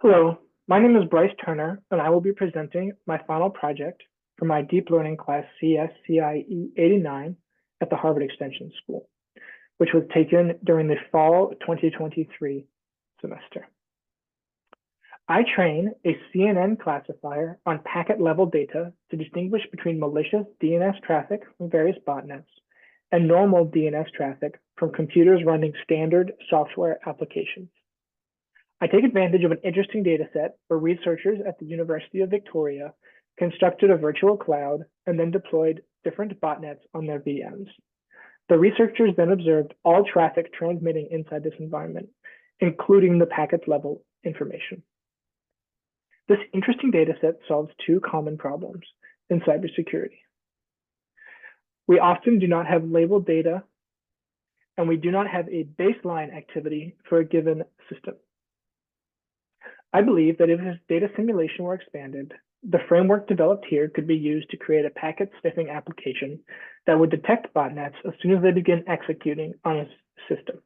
Hello, my name is Bryce Turner, and I will be presenting my final project for my deep learning class CSCI-E89 at the Harvard Extension School, which was taken during the fall 2023 semester. I train a CNN classifier on packet level data to distinguish between malicious DNS traffic from various botnets and normal DNS traffic from computers running standard software applications. I take advantage of an interesting data set where researchers at the University of Victoria constructed a virtual cloud and then deployed different botnets on their VMs. The researchers then observed all traffic transmitting inside this environment, including the packet level information. This interesting data set solves two common problems in cybersecurity. We often do not have labeled data, and we do not have a baseline activity for a given system. I believe that if this data simulation were expanded, the framework developed here could be used to create a packet sniffing application that would detect botnets as soon as they begin executing on a system.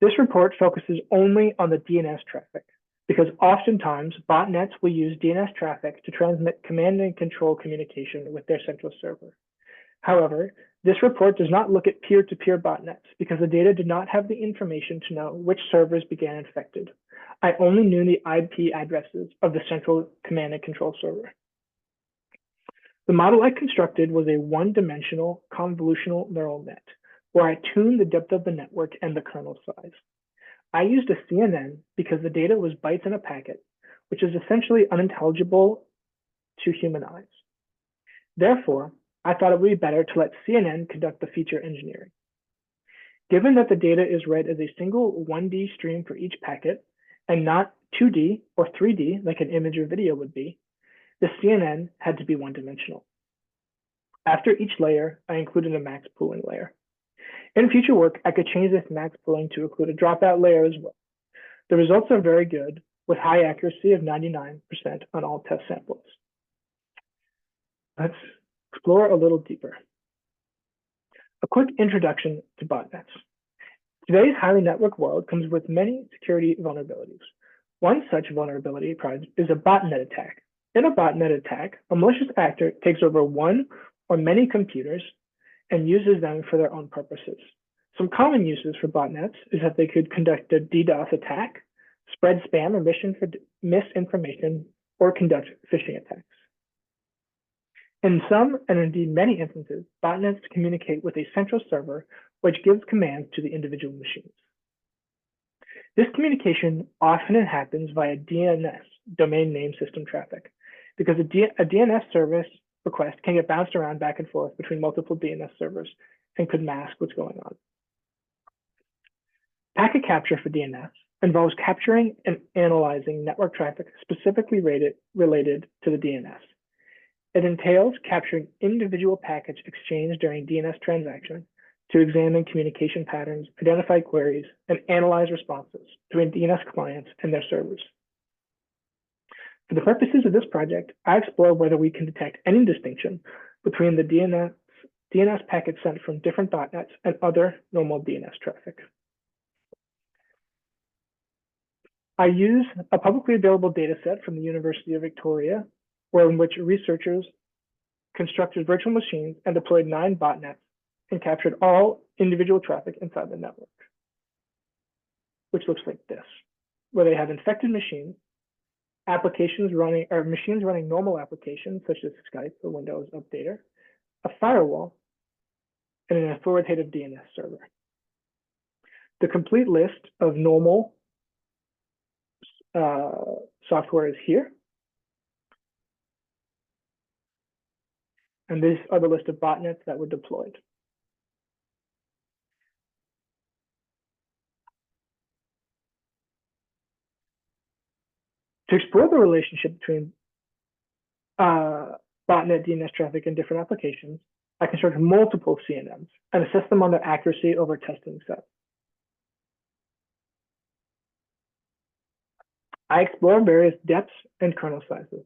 This report focuses only on the DNS traffic, because oftentimes botnets will use DNS traffic to transmit command and control communication with their central server. However, this report does not look at peer-to-peer botnets because the data did not have the information to know which servers began infected. I only knew the IP addresses of the central command and control server. The model I constructed was a one-dimensional convolutional neural net, where I tuned the depth of the network and the kernel size. I used a CNN because the data was bytes in a packet, which is essentially unintelligible to human eyes. Therefore, I thought it would be better to let CNN conduct the feature engineering. Given that the data is read as a single 1D stream for each packet, and not 2D or 3D like an image or video would be, the CNN had to be one-dimensional. After each layer, I included a max pooling layer. In future work, I could change this max pooling to include a dropout layer as well. The results are very good, with high accuracy of 99% on all test samples. Let's explore a little deeper. A quick introduction to botnets. Today's highly networked world comes with many security vulnerabilities. One such vulnerability is a botnet attack. In a botnet attack, a malicious actor takes over one or many computers and uses them for their own purposes. Some common uses for botnets is that they could conduct a DDoS attack, spread spam or misinformation, or conduct phishing attacks. In some, and indeed many instances, botnets communicate with a central server, which gives commands to the individual machines. This communication often happens via DNS, domain name system traffic, because a DNS service request can get bounced around back and forth between multiple DNS servers and could mask what's going on. Packet capture for DNS involves capturing and analyzing network traffic specifically related to the DNS. It entails capturing individual packets exchanged during DNS transaction to examine communication patterns, identify queries, and analyze responses between DNS clients and their servers. For the purposes of this project, I explore whether we can detect any distinction between the DNS packets sent from different botnets and other normal DNS traffic. I use a publicly available data set from the University of Victoria, in which researchers constructed virtual machines and deployed 9 botnets and captured all individual traffic inside the network, which looks like this, where they have infected machines, machines running normal applications such as Skype or Windows Updater, a firewall, and an authoritative DNS server. The complete list of normal software is here. And these are the list of botnets that were deployed. To explore the relationship between botnet DNS traffic and different applications, I constructed multiple CNNs and assess them on their accuracy over a testing set. I explored various depths and kernel sizes.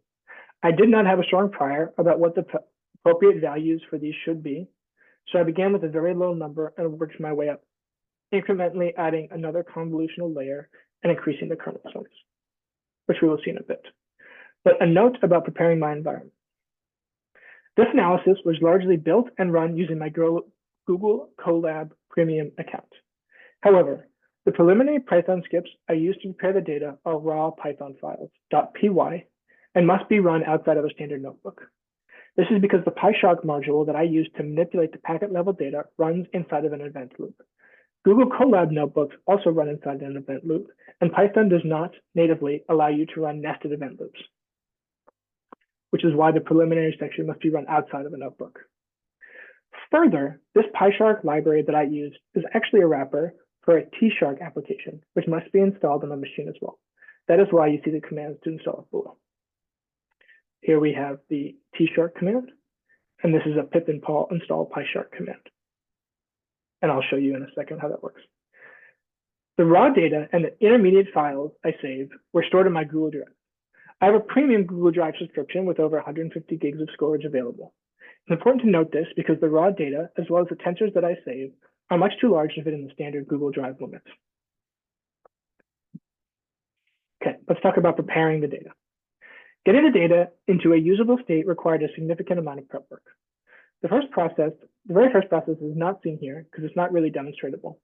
I did not have a strong prior about what the appropriate values for these should be, so I began with a very low number and worked my way up. incrementally adding another convolutional layer and increasing the kernel size, which we will see in a bit. But a note about preparing my environment. This analysis was largely built and run using my Google Colab Premium account. However, the preliminary Python scripts I used to prepare the data are raw Python files, .py, and must be run outside of a standard notebook. This is because the PyShark module that I use to manipulate the packet level data runs inside of an event loop. Google Colab notebooks also run inside an event loop, and Python does not natively allow you to run nested event loops, which is why the preliminary section must be run outside of a notebook. Further, this PyShark library that I use is actually a wrapper for a T-Shark application, which must be installed on the machine as well. That is why you see the commands to install it below. Here we have the T-Shark command, and this is a pip install PyShark command. And I'll show you in a second how that works. The raw data and the intermediate files I saved were stored in my Google Drive. I have a premium Google Drive subscription with over 150 gigs of storage available. It's important to note this because the raw data, as well as the tensors that I save, are much too large to fit in the standard Google Drive limits. Okay, let's talk about preparing the data. Getting the data into a usable state required a significant amount of prep work. The very first process is not seen here because it's not really demonstratable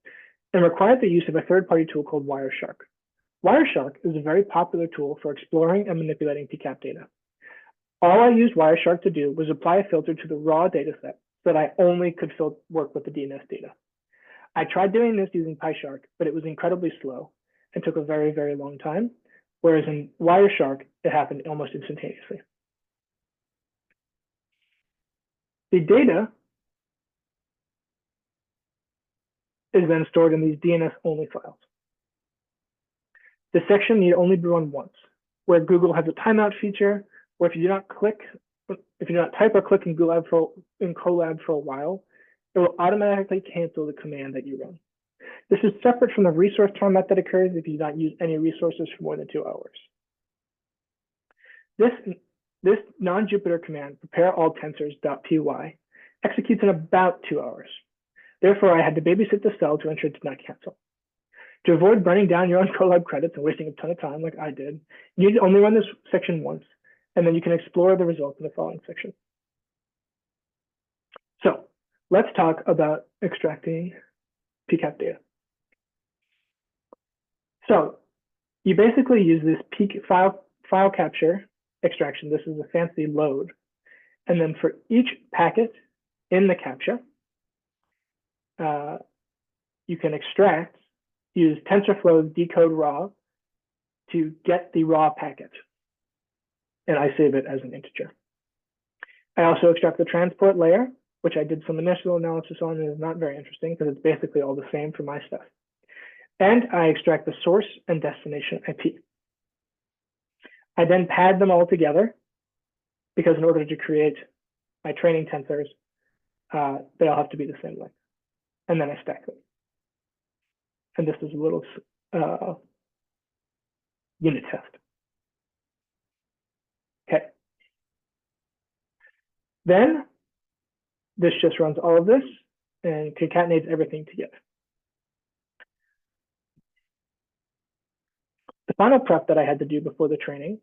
and required the use of a third-party tool called Wireshark. Wireshark is a very popular tool for exploring and manipulating PCAP data. All I used Wireshark to do was apply a filter to the raw data set so that I only could work with the DNS data. I tried doing this using PyShark, but it was incredibly slow and took a very, very long time, whereas in Wireshark, it happened almost instantaneously. The data is then stored in these DNS-only files. The section need only be run once, where Google has a timeout feature, where if you do not type or click in Colab for a while, it will automatically cancel the command that you run. This is separate from the resource timeout that occurs if you do not use any resources for more than 2 hours. This non-Jupyter command, prepare all tensors.py, executes in about 2 hours. Therefore, I had to babysit the cell to ensure it did not cancel. To avoid burning down your own Colab credits and wasting a ton of time like I did, you need to only run this section once, and then you can explore the results in the following section. So let's talk about extracting PCAP data. So you basically use this file capture extraction. This is a fancy load. And then for each packet in the capture, you can extract, use TensorFlow's decode raw to get the raw packet. And I save it as an integer. I also extract the transport layer, which I did some initial analysis on and is not very interesting because it's basically all the same for my stuff. And I extract the source and destination IP. I then pad them all together because in order to create my training tensors, they all have to be the same length. And then I stack them. And this is a little unit test. Okay. Then this just runs all of this and concatenates everything together. The final prep that I had to do before the training,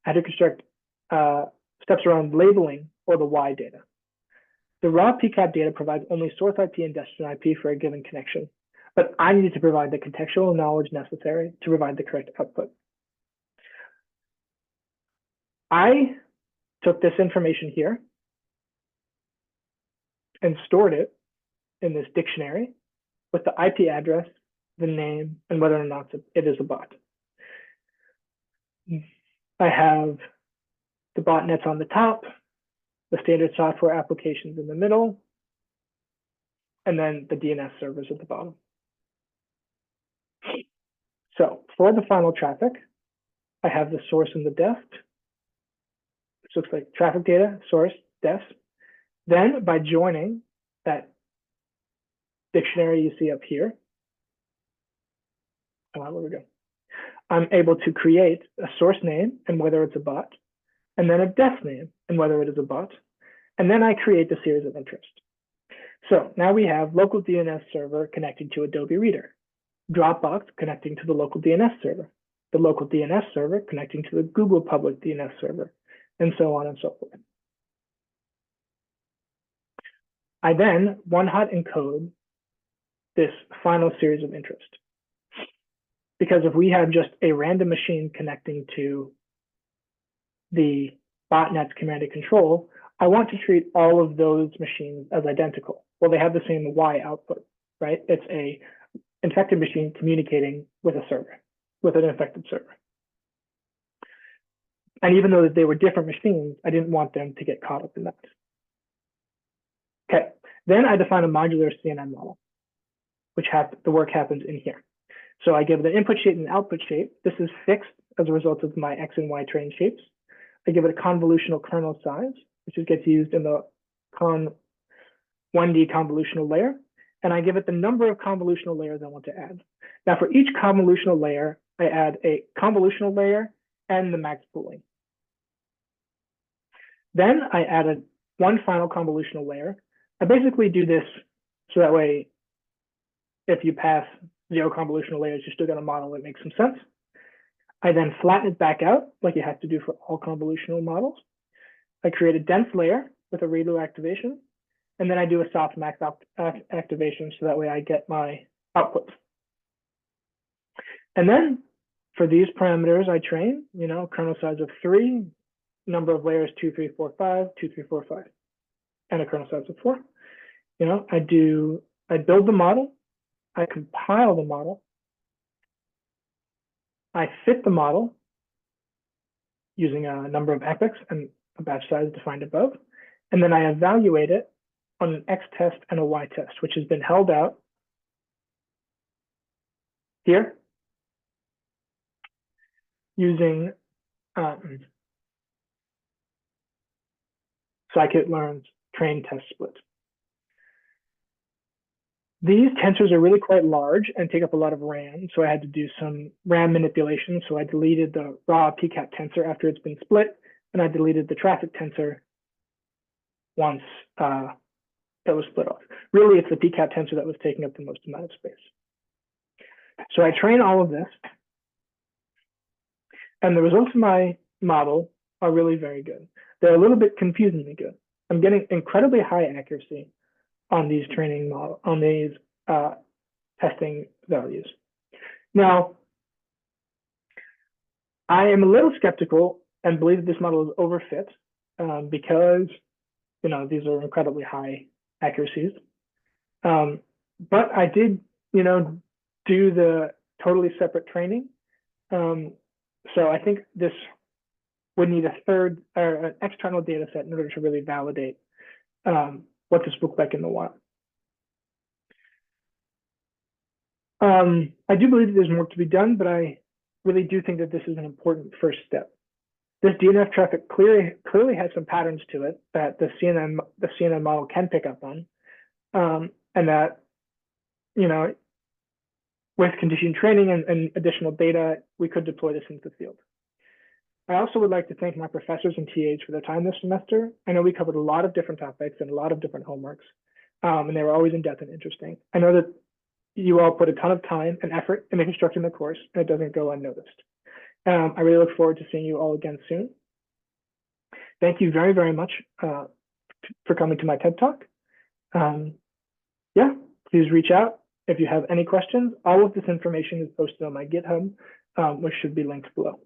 I had to construct steps around labeling or the Y data. The raw PCAP data provides only source IP and destination IP for a given connection, but I needed to provide the contextual knowledge necessary to provide the correct output. I took this information here and stored it in this dictionary with the IP address, the name, and whether or not it is a bot. I have the botnets on the top, the standard software applications in the middle, and then the DNS servers at the bottom. So for the final traffic, I have the source and the deft, which looks like traffic data, source, def. Then by joining that dictionary you see up here, where we go, I'm able to create a source name and whether it's a bot, and then a def name and whether it is a bot, and then I create the series of interest. So now we have local DNS server connecting to Adobe Reader, Dropbox connecting to the local DNS server, the local DNS server connecting to the Google public DNS server, and so on and so forth. I then one-hot encode this final series of interest. Because if we have just a random machine connecting to the botnet's command and control, I want to treat all of those machines as identical. Well, they have the same Y output, right? It's a infected machine communicating with a server, with an infected server. And even though they were different machines, I didn't want them to get caught up in that. Okay, then I define a modular CNN model, which the work happens in here. So I give it an input shape and an output shape. This is fixed as a result of my X and Y train shapes. I give it a convolutional kernel size, which gets used in the 1D convolutional layer. And I give it the number of convolutional layers I want to add. Now for each convolutional layer, I add a convolutional layer and the max pooling. Then I added one final convolutional layer. I basically do this so that way, if you pass 0 convolutional layers, you still got a model that makes some sense. I then flatten it back out like you have to do for all convolutional models. I create a dense layer with a redo activation, and then I do a softmax activation so that way I get my outputs. And then for these parameters, I train, kernel size of 3, number of layers 2, 3, 4, 5, 2, 3, 4, 5, and a kernel size of 4. I build the model, I compile the model, I fit the model using a number of epochs and a batch size defined above, and then I evaluate it on an X test and a Y test, which has been held out here using scikit-learn's train test split. These tensors are really quite large and take up a lot of RAM, so I had to do some RAM manipulation. So I deleted the raw pcat tensor after it's been split, and I deleted the traffic tensor once that was split off. Really, it's the pcat tensor that was taking up the most amount of space. So I train all of this, and the results of my model are really very good. They're a little bit confusingly good. I'm getting incredibly high accuracy on these training model, on these testing values. Now, I am a little skeptical and believe that this model is overfit because these are incredibly high accuracies. But I did do the totally separate training. So I think this would need a third or an external data set in order to really validate what this looked like in the wild. I do believe that there's more to be done, but I really do think that this is an important first step. This DNF traffic clearly has some patterns to it that the CNN model can pick up on, and that with conditioned training and additional data, we could deploy this into the field. I also would like to thank my professors and TAs for their time this semester. I know we covered a lot of different topics and a lot of different homeworks, and they were always in-depth and interesting. I know that you all put a ton of time and effort into constructing the course, and it doesn't go unnoticed. I really look forward to seeing you all again soon. Thank you very, very much for coming to my TED Talk. Yeah, please reach out if you have any questions. All of this information is posted on my GitHub, which should be linked below.